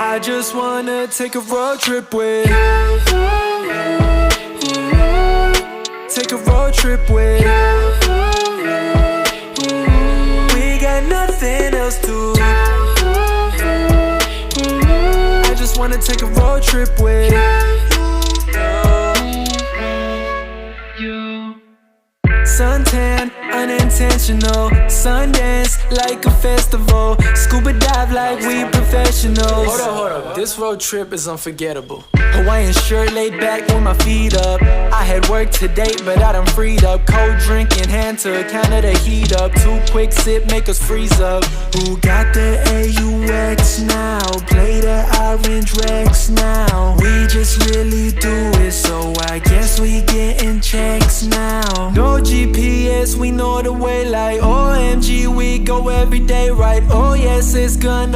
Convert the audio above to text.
I just wanna take a road trip with you. Take a road trip with you. We got nothing else to do. I just wanna take a road trip with you. Suntan, unintentional. Sundance, like a festival. Scuba dive like we professionals. Hold up, this road trip is unforgettable. Hawaiian shirt laid back with my feet up. I had work today, but I done freed up. Cold drink in hand to counter the heat up. Too quick sip, make us freeze up. Who got the AUX now? Play the orange Rex now. We just really do it, so I guess we getting checks now. No GPS, we know the way like OMG, we go every day right. Oh yes, it's gonna